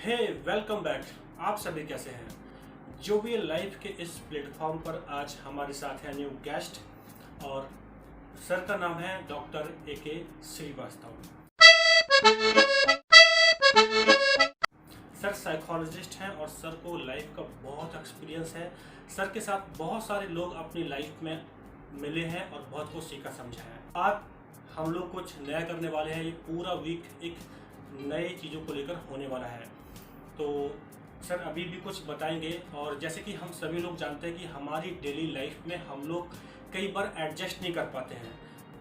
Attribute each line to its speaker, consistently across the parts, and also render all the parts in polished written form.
Speaker 1: हे welcome back. आप सभी कैसे हैं? जो भी लाइफ के इस प्लेटफॉर्म पर आज हमारे साथ है न्यू गेस्ट, और सर का नाम है doctor AK Srivastava. Sir psychologist हैं और सर को लाइफ का बहुत एक्सपीरियंस है। सर के साथ बहुत सारे लोग अपनी लाइफ में मिले हैं और बहुत कुछ सीखा समझा है। आज हम लोग कुछ नया करने वाले हैं। ये पूरा वीक एक नए चीज़ों को लेकर होने वाला है। तो सर अभी भी कुछ बताएंगे। और जैसे कि हम सभी लोग जानते हैं कि हमारी डेली लाइफ में हम लोग कई बार एडजस्ट नहीं कर पाते हैं।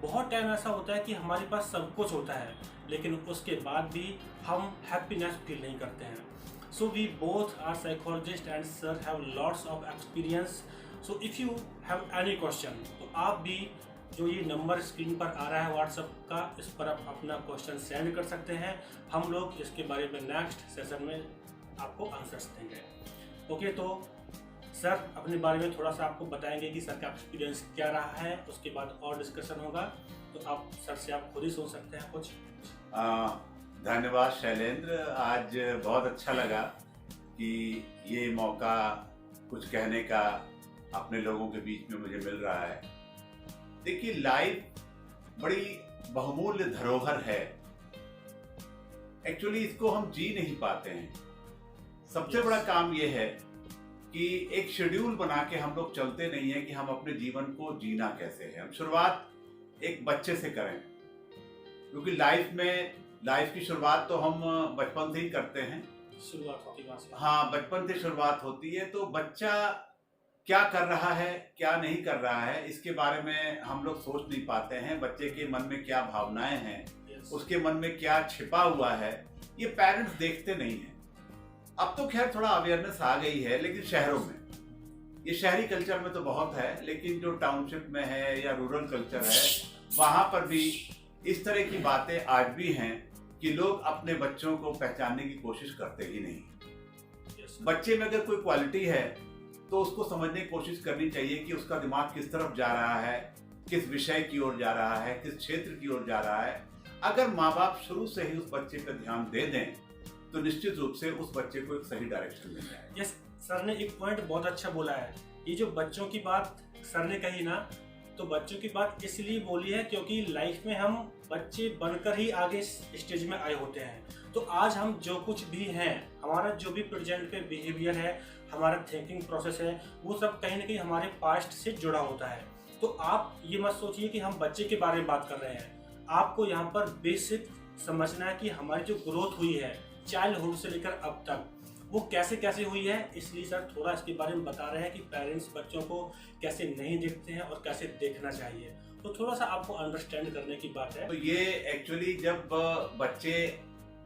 Speaker 1: बहुत टाइम ऐसा होता है कि हमारे पास सब कुछ होता है, लेकिन उसके बाद भी हम हैप्पीनेस फील नहीं करते हैं। So we both are psychologist and sir have lots of experience. So if you have any question, तो आप भी जो ये नंबर स्क्रीन पर आ रहा है व्हाट्सएप का, इस पर आप अपना क्वेश्चन सेंड कर सकते हैं। हम लोग इसके बारे में नेक्स्ट सेशन में आपको आंसर्स देंगे। ओके, तो सर अपने बारे में थोड़ा सा आपको बताएंगे कि सर का एक्सपीरियंस क्या रहा है। उसके बाद और डिस्कशन होगा, तो आप सर से आप खुद ही सुन सकते हैं कुछ।
Speaker 2: धन्यवाद शैलेंद्र। आज बहुत अच्छा लगा कि ये मौका कुछ कहने का अपने लोगों के बीच में मुझे मिल रहा है। देखिए, लाइफ बड़ी बहुमूल्य धरोहर है। एक्चुअली इसको हम जी नहीं पाते हैं। सबसे बड़ा काम यह है कि एक शेड्यूल बना के हम लोग चलते नहीं है कि हम अपने जीवन को जीना कैसे है। हम शुरुआत एक बच्चे से करें, क्योंकि लाइफ की शुरुआत तो हम बचपन से ही करते हैं।
Speaker 1: शुरुआत होती है वहाँ से।
Speaker 2: हाँ, बचपन से शुरुआत होती है। तो बच्चा क्या कर रहा है, क्या नहीं कर रहा है, इसके बारे में हम लोग सोच नहीं पाते हैं। बच्चे के मन में क्या भावनाएं हैं, उसके मन में क्या छिपा हुआ है, ये पेरेंट्स देखते नहीं हैं। अब तो खैर थोड़ा अवेयरनेस आ गई है, लेकिन शहरों में, ये शहरी कल्चर में तो बहुत है, लेकिन जो टाउनशिप में है या रूरल कल्चर है, वहां पर भी इस तरह की बातें आज भी हैं कि लोग अपने बच्चों को पहचानने की कोशिश करते ही नहीं। बच्चे में अगर कोई क्वालिटी है तो उसको समझने की कोशिश करनी चाहिए कि उसका दिमाग किस तरफ जा रहा है, किस विषय की ओर जा रहा है, किस क्षेत्र की ओर जा रहा है। अगर माँ बाप शुरू से ही उस बच्चे पर ध्यान दे दें तो निश्चित रूप से उस बच्चे को एक सही डायरेक्शन मिल जाएगा।
Speaker 1: यस, सर ने एक पॉइंट बहुत अच्छा बोला है। ये जो बच्चों की बात सर ने कही ना, तो बच्चों की बात इसलिए बोली है क्योंकि लाइफ में हम बच्चे बनकर ही आगे स्टेज में आए होते हैं। तो आज हम जो कुछ भी हैं, हमारा जो भी प्रेजेंट पे बिहेवियर है, हमारा थिंकिंग प्रोसेस है, वो सब कहीं ना कहीं हमारे पास्ट से जुड़ा होता है। तो आप ये मत सोचिए कि हम बच्चे के बारे में बात कर रहे हैं। आपको यहाँ पर बेसिक समझना है कि हमारी जो ग्रोथ हुई है चाइल्डहुड से लेकर अब तक, वो कैसे कैसे हुई है। इसलिए सर थोड़ा इसके बारे में बता रहे हैं कि पेरेंट्स बच्चों को कैसे नहीं देखते हैं और कैसे देखना चाहिए। तो थोड़ा सा आपको अंडरस्टैंड करने की बात है।
Speaker 2: तो ये एक्चुअली जब बच्चे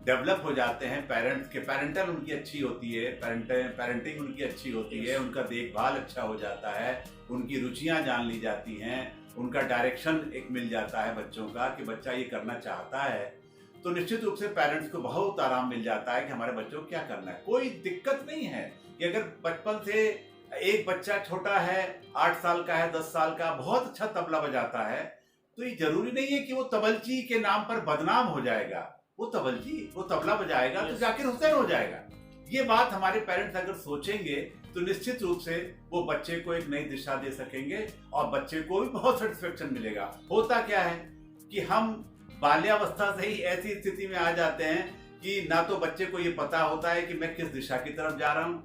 Speaker 2: डेवलप हो जाते हैं, पेरेंट्स के पेरेंटल उनकी अच्छी होती है, पेरेंटिंग उनकी अच्छी होती है, उनका देखभाल अच्छा हो जाता है, उनकी रुचियां जान ली जाती हैं, उनका डायरेक्शन एक मिल जाता है बच्चों का कि बच्चा ये करना चाहता है, तो निश्चित रूप से पेरेंट्स को बहुत आराम मिल जाता है कि हमारे बच्चों को क्या करना है। कोई दिक्कत नहीं है कि अगर बचपन से एक बच्चा छोटा है, 8 साल का है, 10 साल का, बहुत अच्छा तबला बजाता है, तो ये जरूरी नहीं है कि वो तबलची के नाम पर बदनाम हो जाएगा। वो तबला बजाएगा तो जाकिर हुसैन हो जाएगा। ये बात हमारे पेरेंट्स अगर सोचेंगे तो निश्चित रूप से वो बच्चे को एक नई दिशा दे सकेंगे और बच्चे को भी बहुत सेटिस्फेक्शन मिलेगा। होता क्या है कि हम बाल्यावस्था से ही ऐसी स्थिति में आ जाते हैं कि ना तो बच्चे को ये पता होता है कि मैं किस दिशा की तरफ जा रहा हूँ,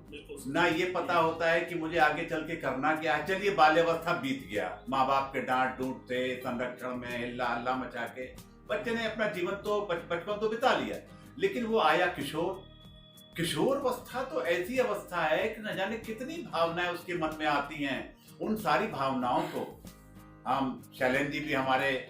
Speaker 2: ना ये पता होता है कि मुझे आगे चल के करना क्या है। चलिए, बाल्यावस्था बीत गया, माँ बाप के डांट डूट से, संरक्षण में हिल्ला हल्ला मचा के बच्चे ने अपना जीवन तो बचपन तो बिता लिया, लेकिन वो आया किशोर अवस्था। तो ऐसी अवस्था है कि न जाने कितनी भावनाएं उसके मन में आती हैं। उन सारी भावनाओं को हम, शैलेंद्र जी भी हमारे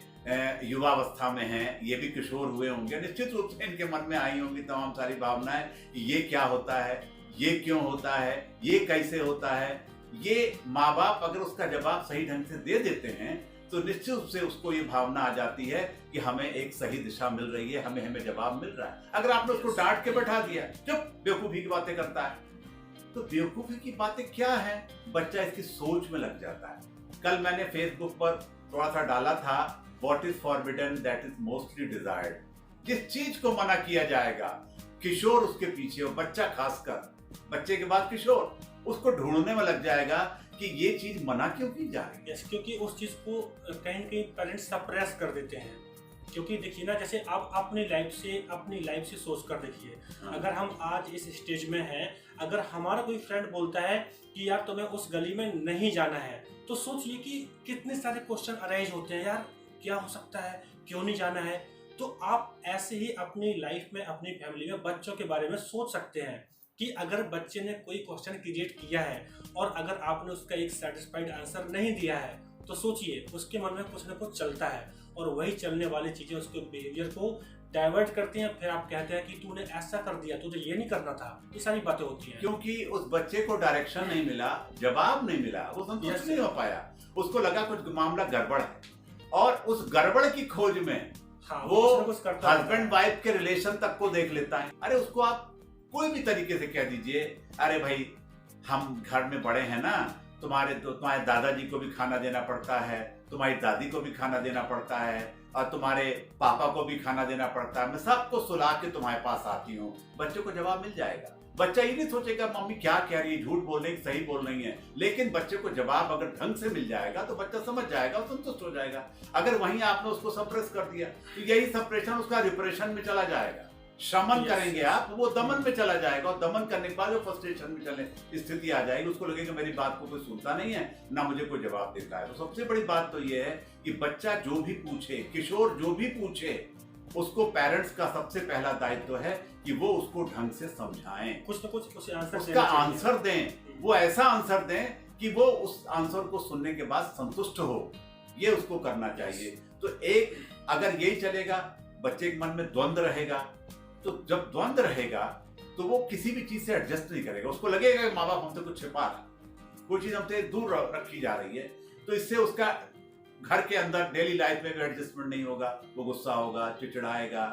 Speaker 2: युवावस्था में हैं, ये भी किशोर हुए होंगे, निश्चित रूप से इनके मन में आई होंगी तमाम सारी भावनाएं कि ये क्या होता है, ये क्यों होता है, ये कैसे होता है। ये माँ बाप अगर उसका जवाब सही ढंग से दे देते हैं तो निश्चित रूप से उसको ये भावना आ जाती है कि हमें एक सही दिशा मिल रही है, हमें जवाब मिल रहा है। अगर आपने उसको डांट के बैठा दिया, चुप बेवकूफी की बातें करता है, तो बेवकूफी की बातें क्या है, बच्चा इसकी सोच में लग जाता है। कल मैंने फेसबुक पर थोड़ा सा डाला था, What is forbidden that is mostly desired। जिस चीज को मना किया जाएगा किशोर उसके पीछे हो, बच्चा खासकर, बच्चे के बाद किशोर उसको ढूंढने में लग जाएगा कि ये चीज मना क्यों की जा रही है।
Speaker 1: यस, क्योंकि उस चीज को कहीं न कहीं पेरेंट्स सप्रेस कर देते हैं। क्योंकि देखिए ना, जैसे आप अपनी लाइफ से सोच कर देखिए, अगर हम आज इस स्टेज में हैं, अगर हमारा कोई फ्रेंड बोलता है कि यार तुम्हें उस गली में नहीं जाना है, तो सोचिए कि कितने सारे क्वेश्चन अराइज होते हैं, यार क्या हो सकता है, क्यों नहीं जाना है। तो आप ऐसे ही अपनी लाइफ में, अपनी फैमिली में बच्चों के बारे में सोच सकते हैं कि अगर बच्चे ने कोई क्वेश्चन क्रिएट किया है और अगर आपने उसका एक सेटिस्फाइड आंसर नहीं दिया है, तो सोचिए उसके मन में कुछ ना कुछ चलता है और वही चलने वाली चीजें उसके बिहेवियर को डाइवर्ट करती हैं। फिर आप कहते हैं कि तूने ऐसा कर दिया, तुझे ये नहीं करना था। ये सारी बातें होती हैं
Speaker 2: क्योंकि उस बच्चे को डायरेक्शन नहीं मिला, जवाब नहीं मिला, वो संतुष्ट नहीं हो पाया, उसको लगा कुछ मामला गड़बड़ है और उस गड़बड़ की खोज में वो हस्बैंड वाइफ के रिलेशन तक को देख लेता है। अरे उसको आप कोई भी तरीके से कह दीजिए, अरे भाई हम घर में बड़े हैं ना, तुम्हारे दादाजी को भी खाना देना पड़ता है, तुम्हारी दादी को भी खाना देना पड़ता है और तुम्हारे पापा को भी खाना देना पड़ता है, मैं सबको सुला के तुम्हारे पास आती हूँ। बच्चे को जवाब मिल जाएगा। बच्चा ये नहीं सोचेगा मम्मी क्या कह रही है, झूठ बोल रही है, सही बोल रही है, लेकिन बच्चे को जवाब अगर ढंग से मिल जाएगा तो बच्चा समझ जाएगा और संतुष्ट हो जाएगा। अगर वहीं आपने उसको सप्रेस कर दिया तो यही सप्रेशन उसका रिप्रेशन में चला जाएगा। शमन करेंगे आप, वो दमन में चला जाएगा और दमन करने के बाद वो फ्रस्ट्रेशन में चले स्थिति आ जाएगी। उसको लगेगा मेरी बात को कोई सुनता नहीं है, ना मुझे कोई जवाब देता है। तो सबसे बड़ी बात तो ये है कि बच्चा जो भी पूछे, किशोर जो भी पूछे, उसको पेरेंट्स का सबसे पहला दायित्व है कि वो उसको ढंग से समझाएं,
Speaker 1: कुछ न कुछ
Speaker 2: उसका आंसर दें, वो ऐसा आंसर दें कि वो उस आंसर को सुनने के बाद संतुष्ट हो। ये उसको करना चाहिए। तो एक अगर यही चलेगा, बच्चे के मन में द्वंद्व रहेगा, तो जब द्वंद्व रहेगा तो वो किसी भी चीज से एडजस्ट नहीं करेगा। उसको लगेगा कि माँ बाप हमसे कुछ छिपा रहा, कोई चीज हमसे दूर रखी जा रही है, तो इससे उसका घर के अंदर डेली लाइफ में भी एडजस्टमेंट नहीं होगा। वो गुस्सा होगा, चिड़चिड़ाएगा,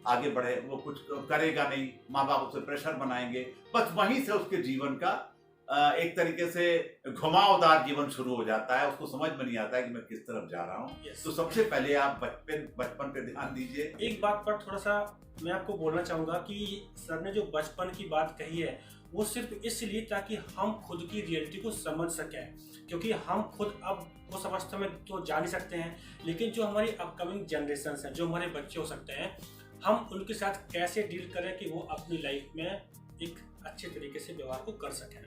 Speaker 2: आगे बढ़े, वो कुछ करेगा नहीं, माँ बाप उसे प्रेशर बनाएंगे। बस वहीं से उसके जीवन का एक तरीके से घुमावदार जीवन शुरू हो जाता है। उसको समझ में नहीं आता है कि मैं किस तरफ जा रहा हूँ। तो सबसे पहले आप बचपन पे ध्यान दीजिए।
Speaker 1: एक बात पर थोड़ा सा मैं आपको बोलना चाहूंगा कि सर ने जो बचपन की बात कही है वो सिर्फ इसलिए ताकि हम खुद की रियलिटी को समझ सकें, क्योंकि हम खुद अब वो समझते में तो जा नहीं सकते हैं, लेकिन जो हमारी अपकमिंग जनरेशन है, जो हमारे बच्चे हो सकते हैं, हम उनके साथ कैसे डील करें कि वो अपनी लाइफ में एक अच्छे तरीके से व्यवहार को कर सकें।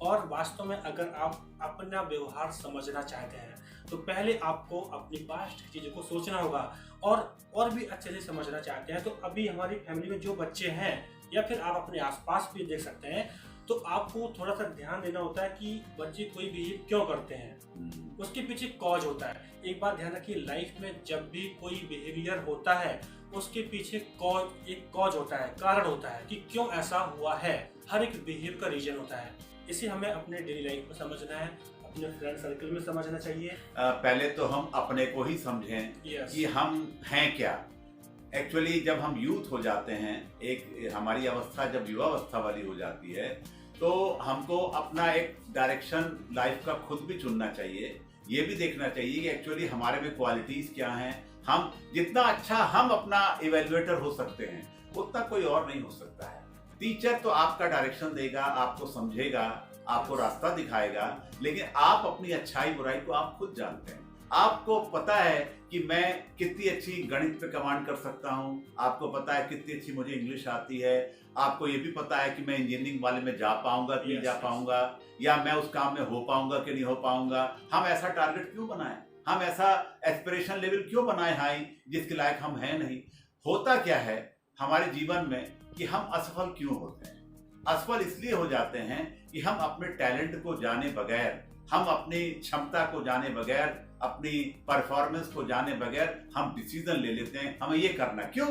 Speaker 1: और वास्तव में अगर आप अपना व्यवहार समझना चाहते हैं तो पहले आपको अपनी पास्ट की चीज़ों को सोचना होगा। और भी अच्छे से समझना चाहते हैं तो अभी हमारी फैमिली में जो बच्चे हैं या फिर आप अपने आसपास भी देख सकते हैं, तो आपको थोड़ा सा ध्यान देना होता है कि बच्चे कोई बिहेव क्यों करते हैं, उसके पीछे कॉज होता है। एक बात ध्यान रखिए, लाइफ में जब भी कोई बिहेवियर होता है उसके पीछे एक कॉज होता है, कारण होता है कि क्यों ऐसा हुआ है। हर एक बिहेव का रीजन होता है। इसे हमें अपने डेली लाइफ में समझना है, अपने फ्रेंड सर्कल में समझना चाहिए।
Speaker 2: पहले तो हम अपने को ही समझें कि हम हैं क्या। एक्चुअली जब हम यूथ हो जाते हैं, एक हमारी अवस्था जब युवावस्था वाली हो जाती है, तो हमको अपना एक डायरेक्शन लाइफ का खुद भी चुनना चाहिए। ये भी देखना चाहिए कि एक्चुअली हमारे में क्वालिटीज क्या हैं। हम जितना अच्छा हम अपना इवेल्युएटर हो सकते हैं उतना कोई और नहीं हो सकता है। टीचर तो आपका डायरेक्शन देगा, आपको समझेगा, आपको रास्ता दिखाएगा, लेकिन आप अपनी अच्छाई बुराई को आप खुद जानते हैं। आपको पता है कि मैं कितनी अच्छी गणित पे कमांड कर सकता हूँ, आपको पता है कितनी अच्छी मुझे इंग्लिश आती है, आपको ये भी पता है कि मैं इंजीनियरिंग वाले में जा पाऊंगा कि नहीं जा पाऊंगा, या मैं उस काम में हो पाऊंगा कि नहीं हो पाऊंगा। हम ऐसा टारगेट क्यों बनाएं, हम ऐसा एस्पिरेशन लेवल क्यों बनाएं हाई जिसके लायक हम हैं नहीं। होता क्या है हमारे जीवन में कि हम असफल क्यों होते हैं? असफल इसलिए हो जाते हैं कि हम अपने टैलेंट को जाने बगैर, हम अपनी क्षमता को जाने बगैर, अपनी परफॉर्मेंस को जाने बगैर हम डिसीजन ले लेते हैं हमें ये करना। क्यों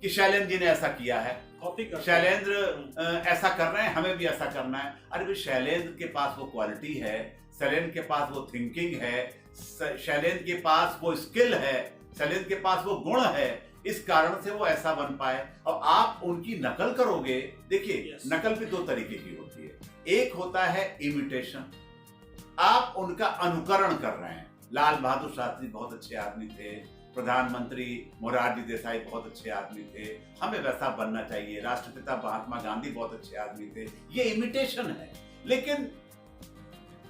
Speaker 2: कि शैलेंद्र जी ने ऐसा किया है, शैलेंद्र ऐसा कर रहे हैं, हमें भी ऐसा करना है। अरे भाई शैलेंद्र के पास वो क्वालिटी है, शैलेंद्र के पास वो थिंकिंग है, शैलेंद्र के पास वो स्किल है, शैलेंद्र के पास वो गुण है, इस कारण से वो ऐसा बन पाए। और आप उनकी नकल करोगे, देखिए नकल भी दो तरीके की होती है। एक होता है इमिटेशन, आप उनका अनुकरण कर रहे हैं। लाल बहादुर शास्त्री बहुत अच्छे आदमी थे, प्रधानमंत्री मोरारजी देसाई बहुत अच्छे आदमी थे, हमें वैसा बनना चाहिए। राष्ट्रपिता महात्मा गांधी बहुत अच्छे आदमी थे। ये इमिटेशन है, लेकिन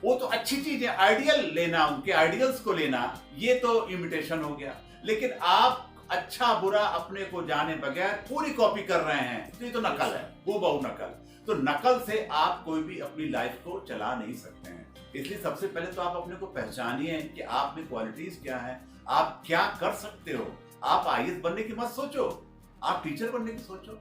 Speaker 2: वो तो अच्छी चीज है। आइडियल लेना, उनके आइडियल्स को लेना, ये तो इमिटेशन हो गया। लेकिन आप अच्छा बुरा अपने को जाने बगैर पूरी कॉपी कर रहे हैं, तो ये तो नकल है, हूबहू नकल। तो नकल से आप कोई भी अपनी लाइफ को चला नहीं सकते हैं। इसलिए सबसे पहले तो आप अपने को पहचानिए कि आप में क्वालिटीज क्या है, आप क्या कर सकते हो। आप आईएएस बनने की मत सोचो, आप टीचर बनने की सोचो।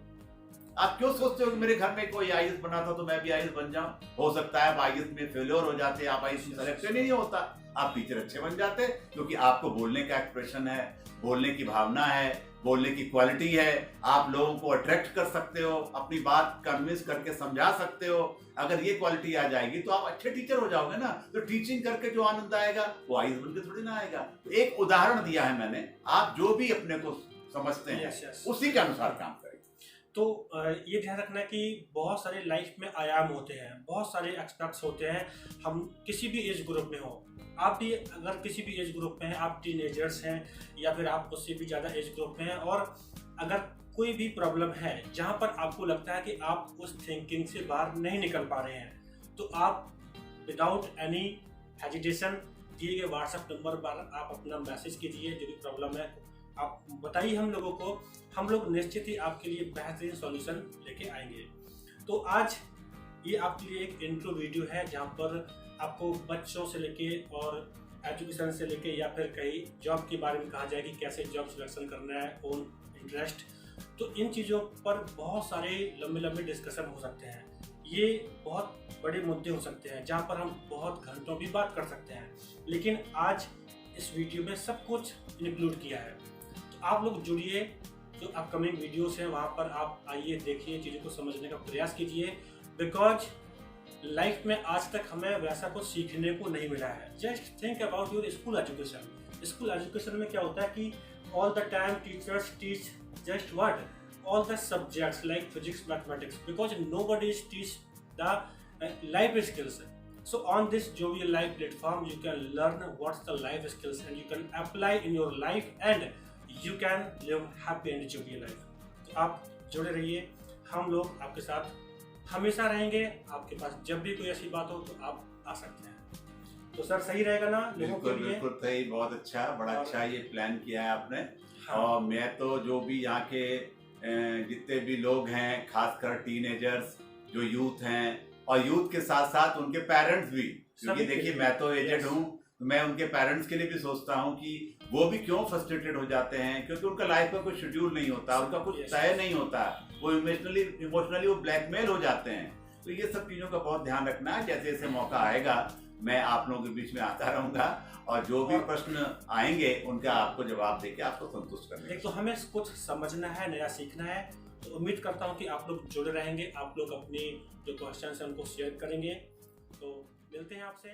Speaker 2: आप क्यों सोचते हो कि मेरे घर में कोई आईएएस बना था तो मैं भी आईएएस बन जाऊं? हो सकता है आप आईएएस में फेलियर हो जाते, आप आईएएस में सिलेक्शन ही नहीं होता, आप टीचर अच्छे बन जाते, क्योंकि आपको बोलने का एक्सप्रेशन है, बोलने की भावना है, बोलने की क्वालिटी है। आप लोगों को अट्रैक्ट कर सकते हो, अपनी बात कन्विंस करके समझा सकते हो। अगर ये क्वालिटी आ जाएगी तो आप अच्छे टीचर हो जाओगे ना। तो टीचिंग करके जो आनंद आएगा वो आईएएस बन के थोड़ी ना आएगा। तो एक उदाहरण दिया है मैंने, आप जो भी अपने को समझते हैं उसी के अनुसार काम करें।
Speaker 1: तो ये ध्यान रखना कि बहुत सारे लाइफ में आयाम होते हैं, बहुत सारे एस्पेक्ट्स होते हैं। हम किसी भी एज ग्रुप में हो, आप भी अगर किसी भी एज ग्रुप में हैं, आप टीनेजर्स हैं या फिर आप उससे भी ज़्यादा एज ग्रुप में हैं, और अगर कोई भी प्रॉब्लम है जहाँ पर आपको लगता है कि आप उस थिंकिंग से बाहर नहीं निकल पा रहे हैं, तो आप विदाउट एनी हेजिटेशन दिए गए व्हाट्सएप नंबर पर आप अपना मैसेज कीजिए। जो भी प्रॉब्लम है आप बताइए हम लोगों को, हम लोग निश्चित ही आपके लिए बेहतरीन सॉल्यूशन लेके आएंगे। तो आज ये आपके लिए एक इंट्रो वीडियो है जहाँ पर आपको बच्चों से लेके और एजुकेशन से लेके या फिर कहीं जॉब के बारे में कहा जाए कि कैसे जॉब सिलेक्शन करना है, ओन इंटरेस्ट। तो इन चीज़ों पर बहुत सारे लंबे लंबे डिस्कशन हो सकते हैं। ये बहुत बड़े मुद्दे हो सकते हैं जहाँ पर हम बहुत घंटों भी बात कर सकते हैं, लेकिन आज इस वीडियो में सब कुछ इंक्लूड किया है। तो आप लोग जुड़िए, जो अपकमिंग वीडियोस हैं वहाँ पर आप आइए, देखिए, चीज़ों को समझने का प्रयास कीजिए। बिकॉज लाइफ में आज तक हमें वैसा कुछ सीखने को नहीं मिला है। Just think about your school education. School education में क्या होता है कि all the time teachers teach just what, all the subjects like physics, mathematics, because nobody teach the life skills. So on this Jovial Life platform, you can learn what's the life skills and you can apply in your life and you can live happy and jovial life. तो आप जुड़े रहिए, हम लोग आपके साथ हमेशा रहेंगे। आपके पास जब भी कोई ऐसी बात हो तो आप आ सकते हैं। तो सर सही रहेगा ना लोगों के लिए?
Speaker 2: बिल्कुल सही, बहुत अच्छा, बड़ा अच्छा ये प्लान किया है आपने।
Speaker 1: हाँ।
Speaker 2: और मैं तो जो भी यहाँ के जितने भी लोग हैं, खासकर टीनेजर्स, जो यूथ हैं, और यूथ के साथ साथ उनके पेरेंट्स भी, क्योंकि देखिए मैं तो एजेड हूँ, तो मैं उनके पेरेंट्स के लिए भी सोचता हूँ कि वो भी क्यों फ्रस्ट्रेटेड हो जाते हैं, क्योंकि उनका लाइफ का कोई शेड्यूल नहीं होता, उनका कुछ तय नहीं होता, वो इमोशनली वो ब्लैकमेल हो जाते हैं। तो ये सब चीज़ों का बहुत ध्यान रखना है। जैसे जैसे मौका आएगा मैं आप लोगों के बीच में आता रहूँगा, और जो भी प्रश्न आएंगे उनका आपको जवाब देके आपको संतुष्ट करना है।
Speaker 1: एक तो हमें कुछ समझना है, नया सीखना है। तो उम्मीद करता हूँ कि आप लोग जुड़े रहेंगे, आप लोग अपनी जो क्वेश्चन है उनको शेयर करेंगे। तो मिलते हैं आपसे।